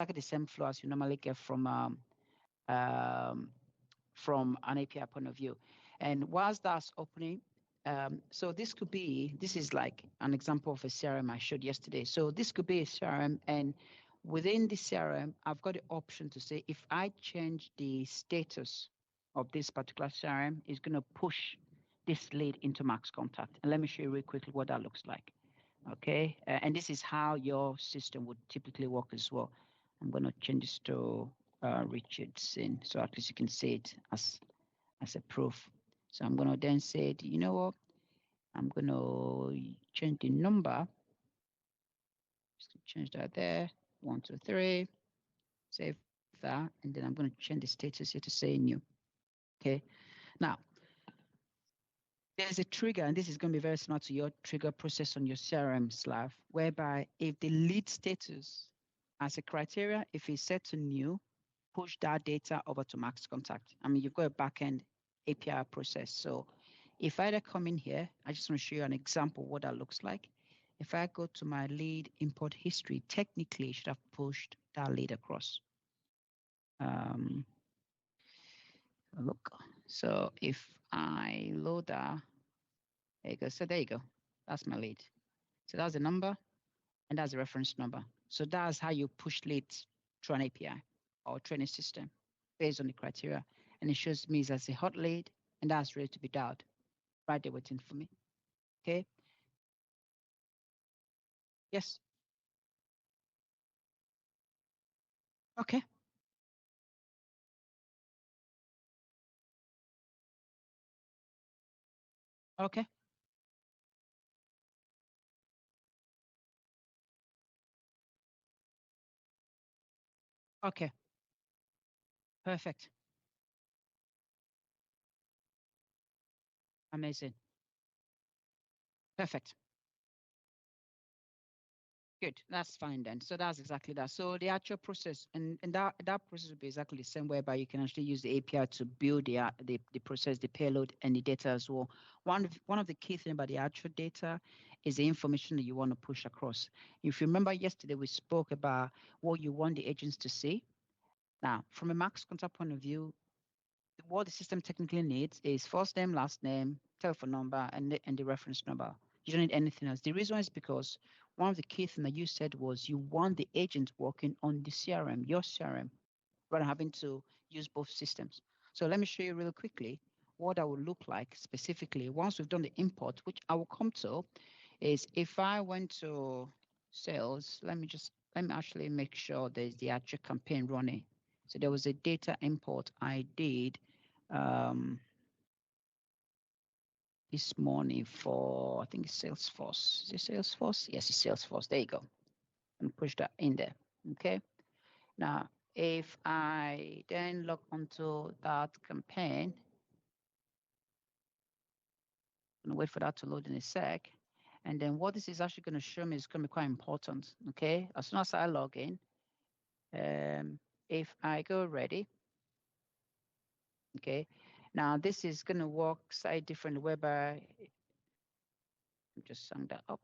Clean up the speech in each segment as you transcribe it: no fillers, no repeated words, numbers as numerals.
exactly the same flow as you normally get from an API point of view. And whilst that's opening, so this is like an example of a CRM I showed yesterday. So this could be a CRM, and within the CRM, I've got the option to say if I change the status of this particular CRM, it's going to push this lead into MaxContact. And let me show you real quickly what that looks like. Okay, and this is how your system would typically work as well. I'm going to change this to Richardson, so at least you can see it as a proof. So I'm going to then say, you know what? I'm going to change the number. Just change that there. 1, 2, 3. Save that, and then I'm going to change the status here to say new. Okay. Now, there's a trigger, and this is going to be very similar to your trigger process on your CRM, Slav, whereby if the lead status as a criteria, if it's set to new, push that data over to MaxContact. I mean, you've got a backend API process. So if I come in here, I just want to show you an example of what that looks like. If I go to my lead import history, technically it should have pushed that lead across. Look, so if I load that, there you go. So there you go. That's my lead. So that's the number, and that's the reference number. So that's how you push leads through an API or training system based on the criteria. And it shows me as a hot lead, and that's ready to be dialed right there waiting for me. Okay. Yes. Okay. Okay. Okay. Perfect. Amazing. Perfect. Good. That's fine then. So that's exactly that. So the actual process, and that process will be exactly the same, whereby you can actually use the API to build the process, the payload, and the data as well. One of the key things about the actual data is the information that you want to push across. If you remember yesterday, we spoke about what you want the agents to see. Now, from a MaxContact point of view, what the system technically needs is first name, last name, telephone number, and the reference number. You don't need anything else. The reason is because one of the key things that you said was you want the agent working on the CRM, your CRM, rather than having to use both systems. So let me show you really quickly what that would look like specifically once we've done the import, which I will come to, is if I went to sales, let me actually make sure there's the actual campaign running. So there was a data import I did this morning for, I think it's Salesforce. Is it Salesforce? Yes, it's Salesforce. There you go. And push that in there. Okay. Now, if I then log onto that campaign, I'm gonna wait for that to load in a sec. And then what this is actually going to show me is going to be quite important. Okay. As soon as I log in, if I go ready, okay. Now this is going to work slightly differently, whereby just sum that up.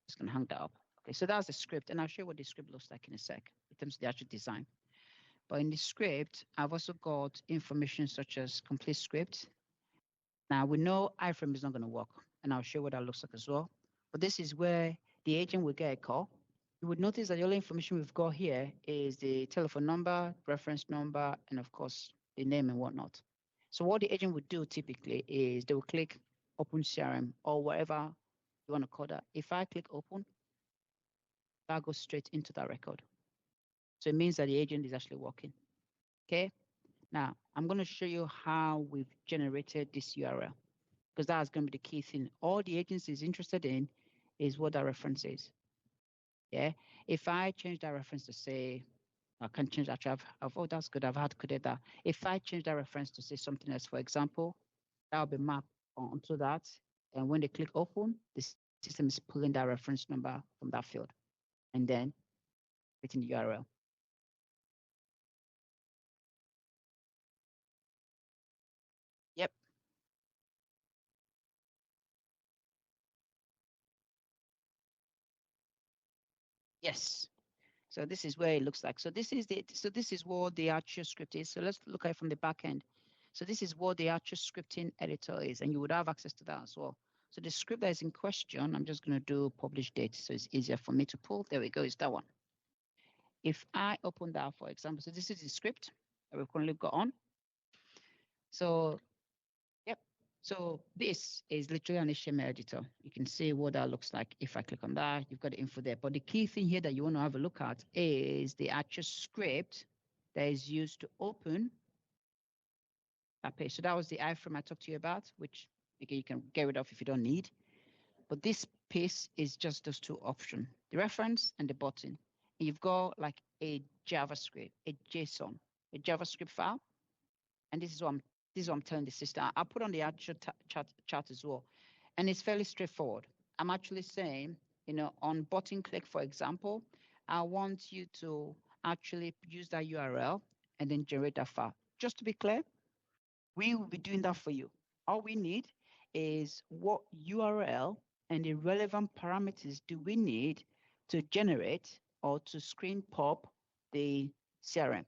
Just gonna hang that up. Okay, so that's the script, and I'll show you what the script looks like in a sec in terms of the actual design. But in the script, I've also got information such as complete script. Now we know iframe is not going to work, and I'll show you what that looks like as well. But this is where the agent will get a call. You would notice that the only information we've got here is the telephone number, reference number, and of course the name and whatnot. So what the agent would do typically is they will click open CRM or whatever you want to call that. If I click open, that goes straight into that record. So it means that the agent is actually working. Okay. Now I'm going to show you how we've generated this URL, because that's going to be the key thing. All the agency is interested in is what that reference is. Yeah. If I change that reference to say, I can change actually. Oh, that's good. I've had coded that. If I change that reference to say something else, for example, that will be mapped onto that. And when they click open, the system is pulling that reference number from that field, and then within the URL. Yep. Yes. So this is where it looks like. So this is what the actual script is. So let's look at it from the back end. So this is what the actual scripting editor is, and you would have access to that as well. So the script that is in question, I'm just going to do publish date, so it's easier for me to pull. There we go. It's that one. If I open that, for example, so this is the script that we've currently got on. So, yep. So this is literally an HTML editor. You can see what that looks like. If I click on that, you've got the info there. But the key thing here that you want to have a look at is the actual script that is used to open that page. So that was the iframe I talked to you about, which again, you can get rid of if you don't need. But this piece is just those two options, the reference and the button. And you've got like a JavaScript, a JSON, a JavaScript file. And this is what I'm telling the system. I'll put on the actual chart as well. And it's fairly straightforward. I'm actually saying, on button click, for example, I want you to actually use that URL and then generate that file. Just to be clear, we will be doing that for you. All we need is what URL and the relevant parameters do we need to generate or to screen pop the CRM.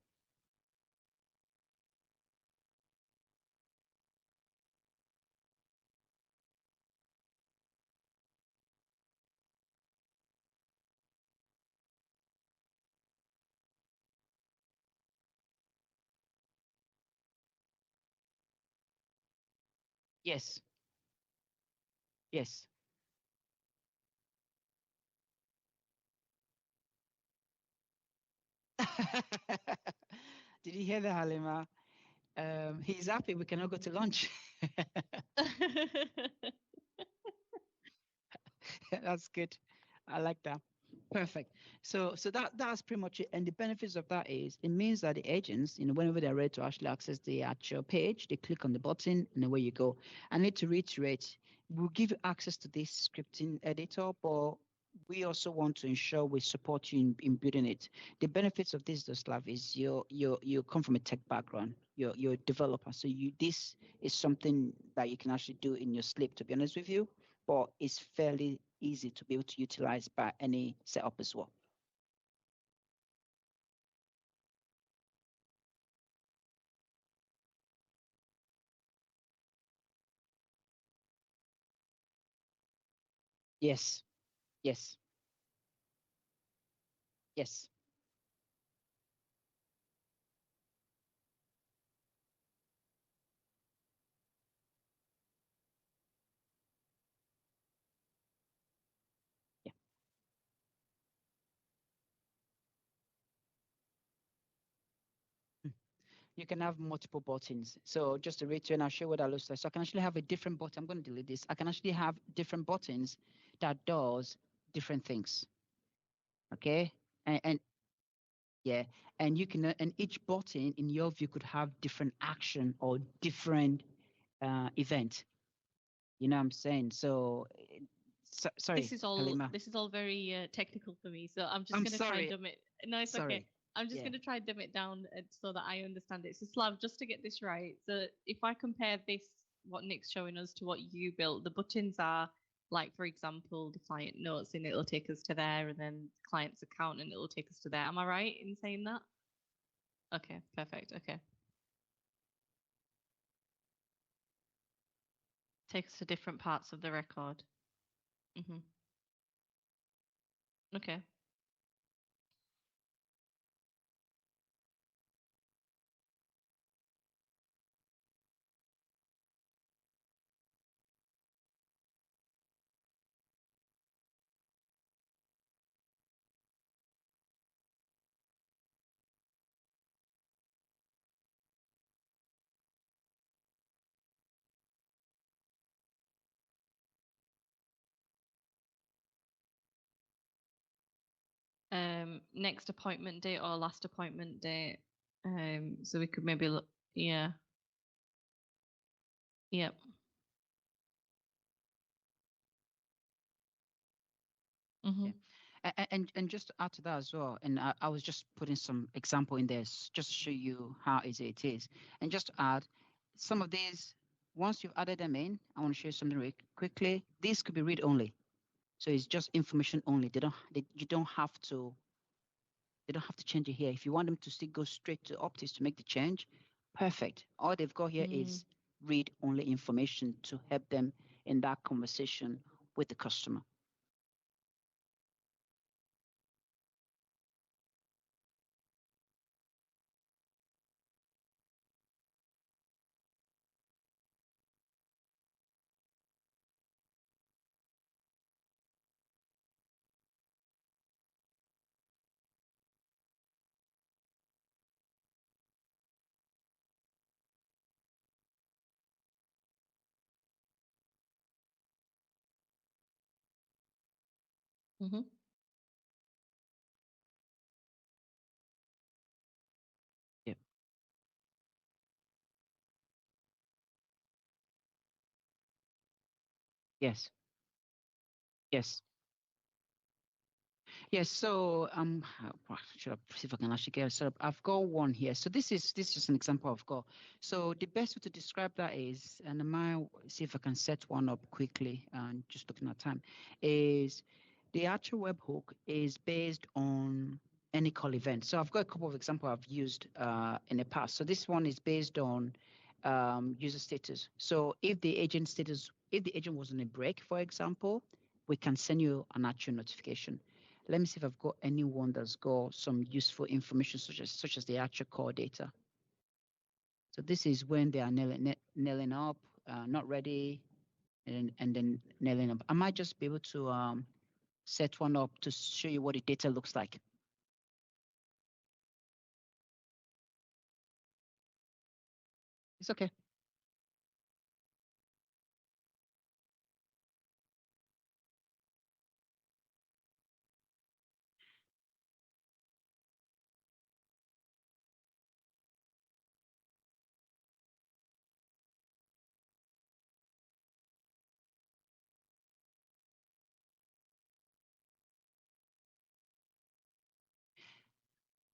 Yes, yes. Did you hear that, Halima? He's happy we cannot go to lunch. That's good. I like that. Perfect. So that's pretty much it. And the benefits of that is it means that the agents, whenever they're ready to actually access the actual page, they click on the button and away you go. I need to reiterate, we'll give you access to this scripting editor, but we also want to ensure we support you in building it. The benefits of this, Doslav, is you come from a tech background. You're a developer, so this is something that you can actually do in your sleep. To be honest with you, but it's fairly easy to be able to utilize by any setup as well. Yes, yes, yes. Yeah. Mm. You can have multiple buttons. So just to reiterate, and I'll show what that looks like. So I can actually have a different button. I'm going to delete this. I can actually have different buttons that does different things. Okay. And yeah, and you can, and each button in your view could have different action or different event. You know what I'm saying? Sorry, Halima. This is all very technical for me. So I'm just I'm going to try and sorry. dumb it. No, it's okay. Sorry. I'm just Yeah. going to try and dumb it down so that I understand it. So Slav, just to get this right. So if I compare this, what Nick's showing us to what you built, the buttons are like, for example, the client notes and it'll take us to there, and then client's account and it'll take us to there. Am I right in saying that? Okay, perfect. Okay. Take us to different parts of the record. Hmm. Okay. Next appointment date or last appointment date. So we could maybe look. Yeah. Yep. Mm-hmm. Yeah. And just to add to that as well, and I was just putting some example in there just to show you how easy it is. And just to add, some of these, once you've added them in, I want to show you something really quickly. These could be read only. So it's just information only. You don't have to. They don't have to change it here. If you want them to still go straight to Optis to make the change, perfect. All they've got here is read only information to help them in that conversation with the customer. Mm-hmm. Yep. Yes. Yes. Yes, so should I see if I can actually get it set up? I've got one here. So this is just an example I've got. So the best way to describe that is, and I might see if I can set one up quickly and just looking at time, is the actual webhook is based on any call event. So I've got a couple of examples I've used in the past. So this one is based on user status. So if the agent was on a break, for example, we can send you an actual notification. Let me see if I've got anyone that's got some useful information such as the actual core data. So this is when they are nailing up, not ready, and then nailing up. I might just be able to set one up to show you what the data looks like. It's okay.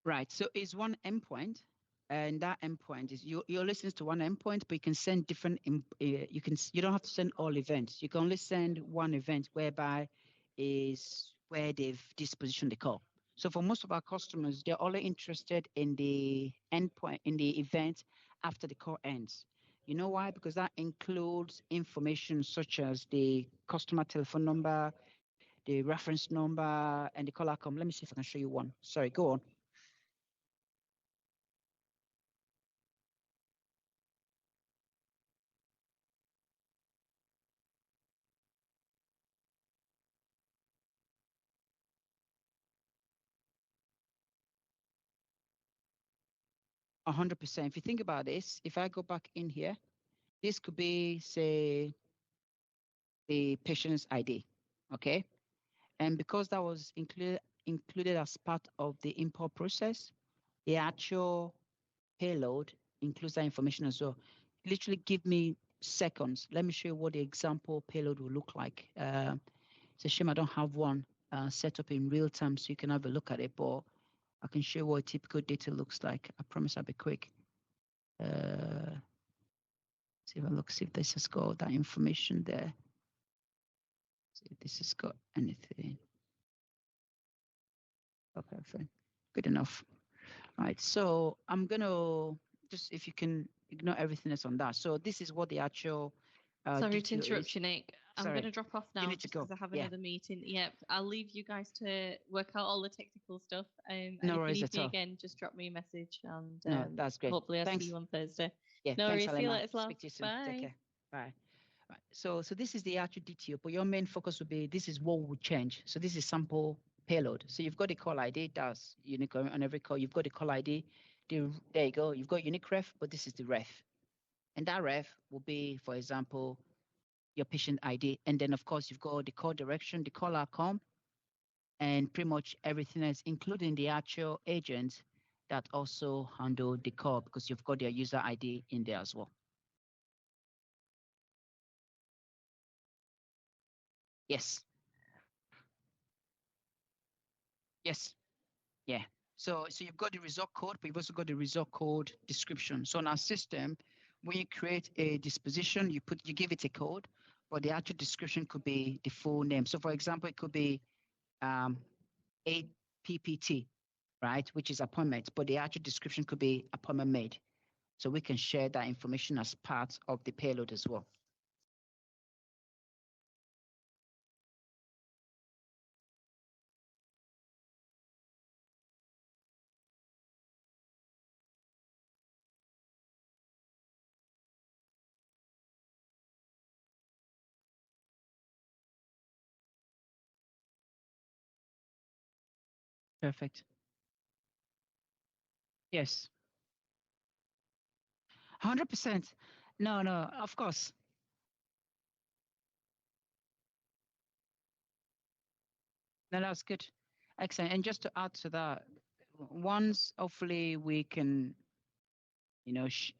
Right. So it's one endpoint, and that endpoint is you're listening to one endpoint, but you can send different. You don't have to send all events. You can only send one event whereby is where they've dispositioned the call. So for most of our customers, they're only interested in the endpoint in the event after the call ends. You know why? Because that includes information such as the customer telephone number, the reference number, and the call outcome. Let me see if I can show you one. Sorry, go on. 100%. If you think about this, if I go back in here, this could be, say, the patient's ID, okay? And because that was included as part of the import process, the actual payload includes that information as well. Literally give me seconds. Let me show you what the example payload will look like. It's a shame I don't have one set up in real time so you can have a look at it, but I can show you what typical data looks like. I promise I'll be quick. See if I look, see if this has got that information there. See if this has got anything. Okay, fine. Good enough. All right, so I'm gonna just, if you can ignore everything that's on that. So this is what the actual Sorry to DTO interrupt is. you, Nick. I'm Sorry, going to drop off you now need to just go. because I have Yeah, another meeting. Yep, I'll leave you guys to work out all the technical stuff. And no if you worries need at me all. again, just drop me a message and No, that's great. hopefully I'll see Thanks. you on Thursday. Yeah, No thanks, worries. See you Halima. later, Slav. Speak to you soon. Take Bye. care. Bye. Right. So this is the actual DTO, but your main focus will be this is what would change. So this is sample payload. So you've got the call ID, that's unique on every call. You've got the call ID. There you go. You've got unique ref, but this is the ref. And that ref will be, for example, your patient ID. And then, of course, you've got the call direction, the call outcome, and pretty much everything else, including the actual agents that also handle the call because you've got their user ID in there as well. Yes. Yes. Yeah. So you've got the result code, but you've also got the result code description. So in our system, when you create a disposition, you give it a code, but the actual description could be the full name. So for example, it could be um, APPT, right, which is appointment, but the actual description could be appointment made. So we can share that information as part of the payload as well. Perfect. Yes. 100%. No, no, of course. No, that's good. Excellent. And just to add to that, once hopefully we can,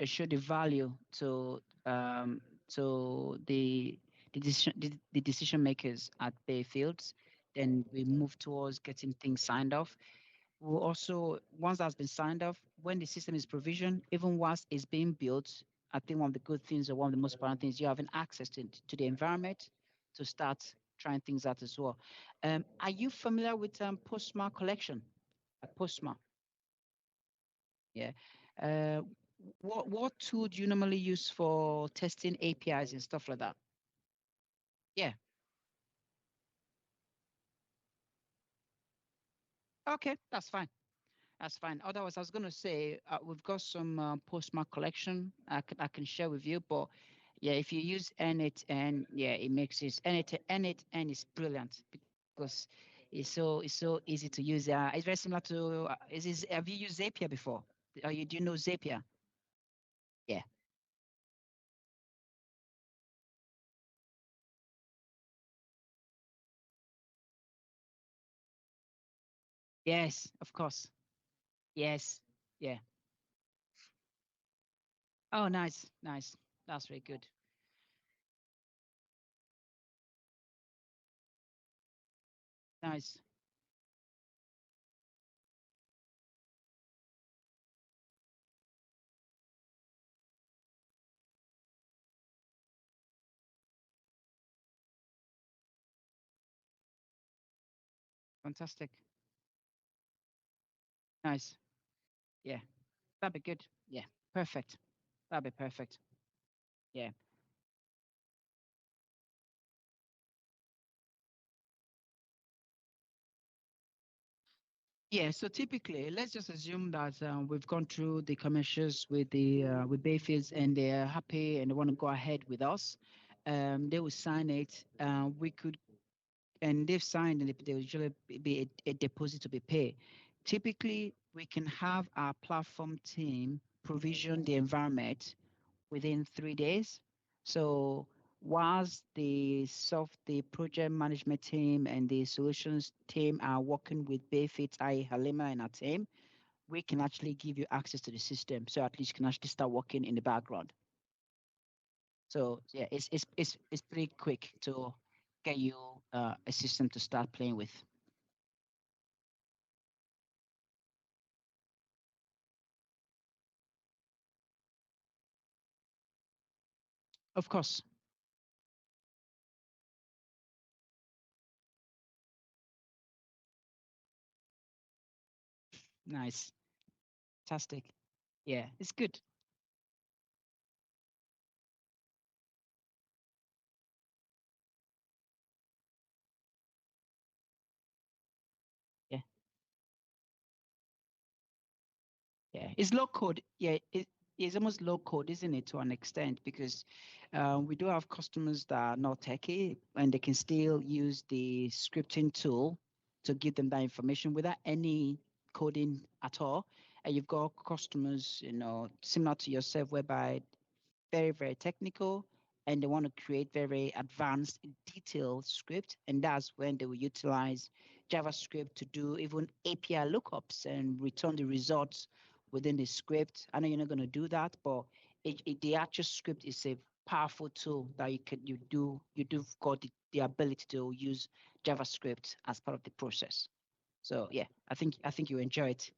show the value to the decision makers at Bayfields, then we move towards getting things signed off. We'll also, once that's been signed off, when the system is provisioned, even whilst it's being built, I think one of the good things or one of the most important things, you're having access to the environment to start trying things out as well. Are you familiar with Postma collection? Postma, yeah. Uh, what tool do you normally use for testing APIs and stuff like that? Yeah. Okay, that's fine. That's fine. Otherwise, I was going to say we've got some Postmark collection I can share with you. But yeah, if you use N8N, yeah, it makes it N8N is brilliant because it's so easy to use. It's very similar to have you used Zapier before? Do you know Zapier? Yeah. Yes, of course. Yes. Yeah. Oh, nice, nice. That's very good. Nice. Fantastic. Nice. Yeah. That'd be good. Yeah. Perfect. That'd be perfect. Yeah. Yeah, so typically, let's just assume that we've gone through the commercials with Bayfields and they're happy and they want to go ahead with us. They will sign it. We could, and they've signed, and there will usually be a deposit to be paid. Typically, we can have our platform team provision the environment within 3 days. So whilst the project management team and the solutions team are working with Bayfit, I Halima and our team, we can actually give you access to the system. So at least you can actually start working in the background. So yeah, it's pretty quick to get you a system to start playing with. Of course. Nice. Fantastic. Yeah, it's good. Yeah. Yeah, it's low code. Yeah, it's almost low code, isn't it, to an extent? Because we do have customers that are not techy and they can still use the scripting tool to give them that information without any coding at all. And you've got customers, similar to yourself, whereby very, very technical and they want to create very advanced, detailed script. And that's when they will utilize JavaScript to do even API lookups and return the results within the script. I know you're not going to do that, but the actual script is a powerful tool that you do got the ability to use JavaScript as part of the process. So yeah, I think you enjoy it.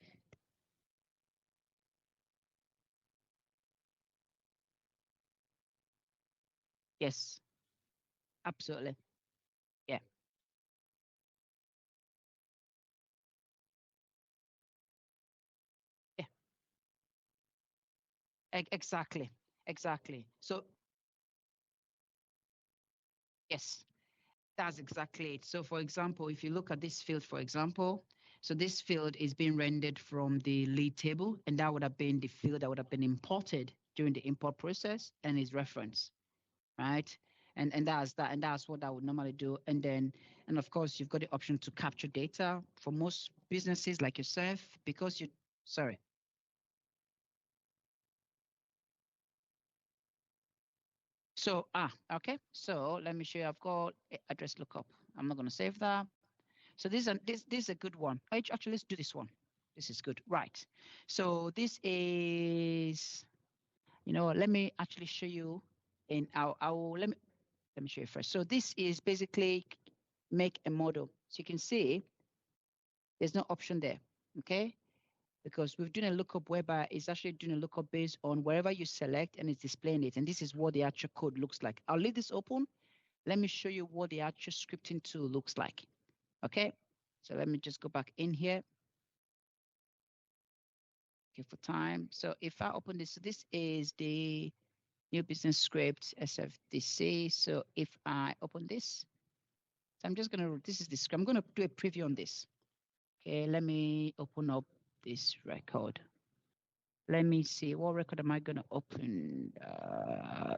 Yes. Absolutely. Yeah. Yeah. Exactly. Exactly. So yes, that's exactly it. So for example, if you look at this field, for example, so this field is being rendered from the lead table, and that would have been the field that would have been imported during the import process and is reference, right? And that's that, and that's what I would normally do. And of course, you've got the option to capture data for most businesses like yourself, because you, sorry. So, okay. So let me show you. I've got address lookup. I'm not going to save that. So this is a good one. Actually, let's do this one. This is good. Right. So this is, let me actually show you in let me show you first. So this is basically make a model. So you can see there's no option there. Okay. Because we've done a lookup whereby it's actually doing a lookup based on wherever you select and it's displaying it. And this is what the actual code looks like. I'll leave this open. Let me show you what the actual scripting tool looks like. Okay. So let me just go back in here. Okay, for time. So if I open this, so this is the new business script SFDC. So if I open this, so I'm just gonna, this is the script. I'm gonna do a preview on this. Okay, let me open up this record. Let me see, what record am I gonna open?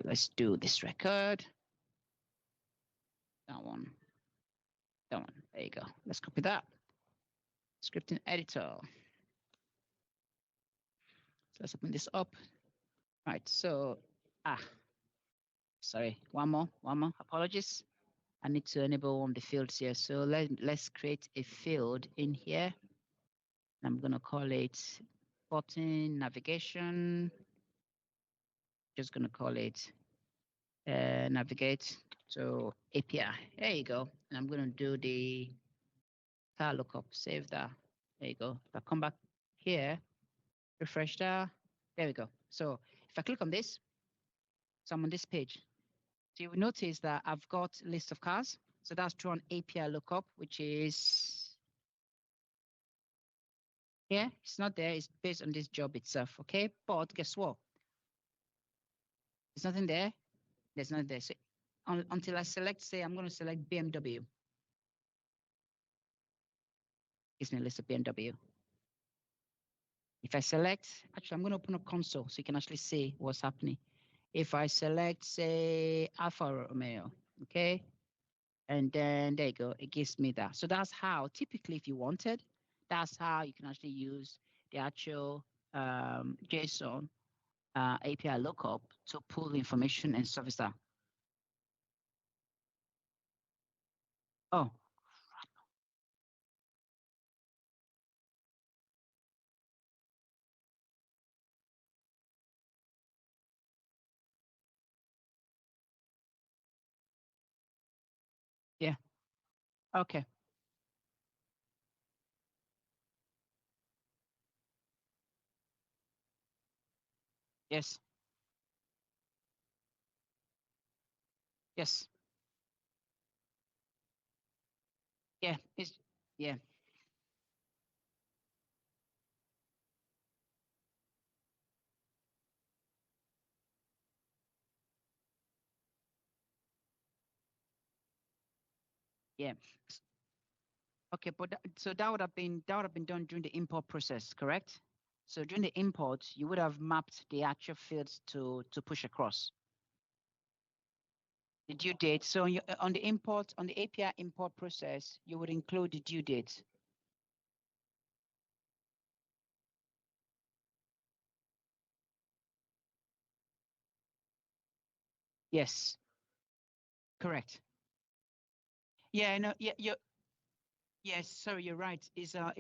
Let's do this record. That one. That one. There you go. Let's copy that. Scripting editor. So let's open this up. Right. So sorry. One more. Apologies. I need to enable one of the fields here. So let's create a field in here. I'm going to call it button navigation. Just going to call it navigate to API. There you go. And I'm going to do the car lookup. Save that. There you go. If I come back here, refresh that. There we go. So if I click on this, so I'm on this page. So you will notice that I've got a list of cars. So that's through an API lookup, which is here. It's not there. It's based on this job itself. Okay. But guess what? There's nothing there. There's nothing there. So until I select, say, I'm going to select BMW. Gives me a list of BMW. If I select, actually, I'm going to open up console so you can actually see what's happening. If I select, say, Alfa Romeo, okay, and then there you go, it gives me that. So that's how, typically, if you wanted, that's how you can actually use the actual JSON API lookup to pull information and service that. Oh, yeah. Okay. Yes. Yes. Yeah. It's yeah. Yeah. Okay, but so that would have been done during the import process, correct? So during the import, you would have mapped the actual fields to push across the due date. So on the import, on the API import process, you would include the due date. Yes, correct. Yeah, no, yeah, yes, sorry, you're right. Is an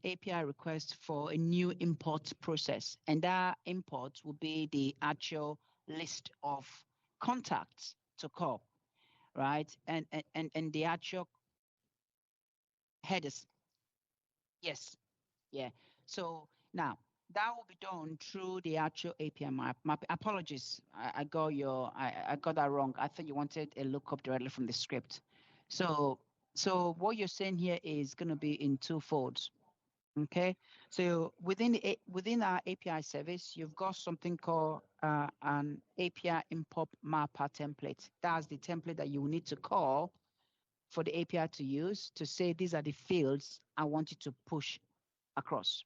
API request for a new import process, and that import will be the actual list of contacts to call, right? And the actual headers. Yes, yeah. So now that will be done through the actual API map. Apologies, I got that wrong. I thought you wanted a lookup directly from the script. So what you're saying here is going to be in two folds. Okay, so within our API service, you've got something called an API import mapper template. That's the template that you will need to call for the API to use to say these are the fields I want you to push across.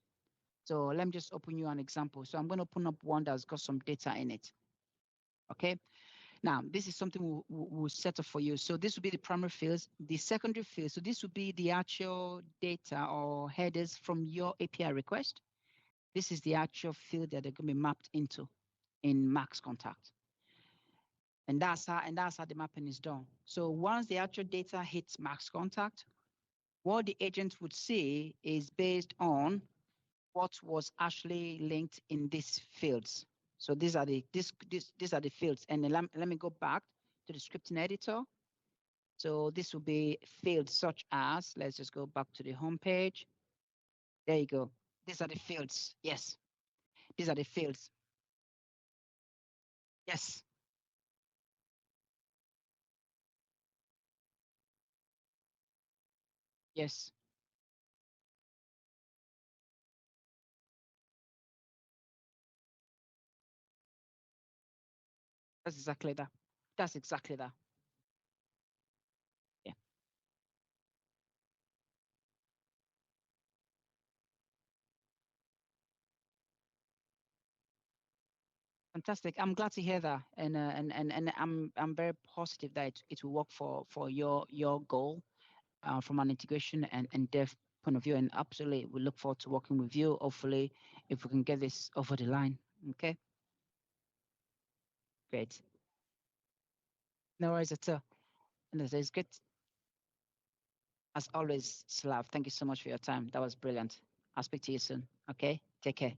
So let me just open you an example. So I'm going to open up one that's got some data in it. Okay. Now, this is something we'll set up for you. So this will be the primary fields, the secondary fields. So this will be the actual data or headers from your API request. This is the actual field that they're going to be mapped into in MaxContact. And that's how the mapping is done. So once the actual data hits MaxContact, what the agent would see is based on what was actually linked in these fields. So these are the these are the fields. And then let me go back to the scripting editor. So this will be fields such as, let's just go back to the home page. There you go. These are the fields. Yes, these are the fields. Yes, yes, that's exactly that. That's exactly that. Yeah, fantastic. I'm glad to hear that, and I'm very positive that it will work for your goal from an integration and dev point of view. And absolutely, we look forward to working with you. Hopefully, if we can get this over the line. Okay, great. No worries at all. And it's good as always, Slav. Thank you so much for your time. That was brilliant. I'll speak to you soon. Okay, take care.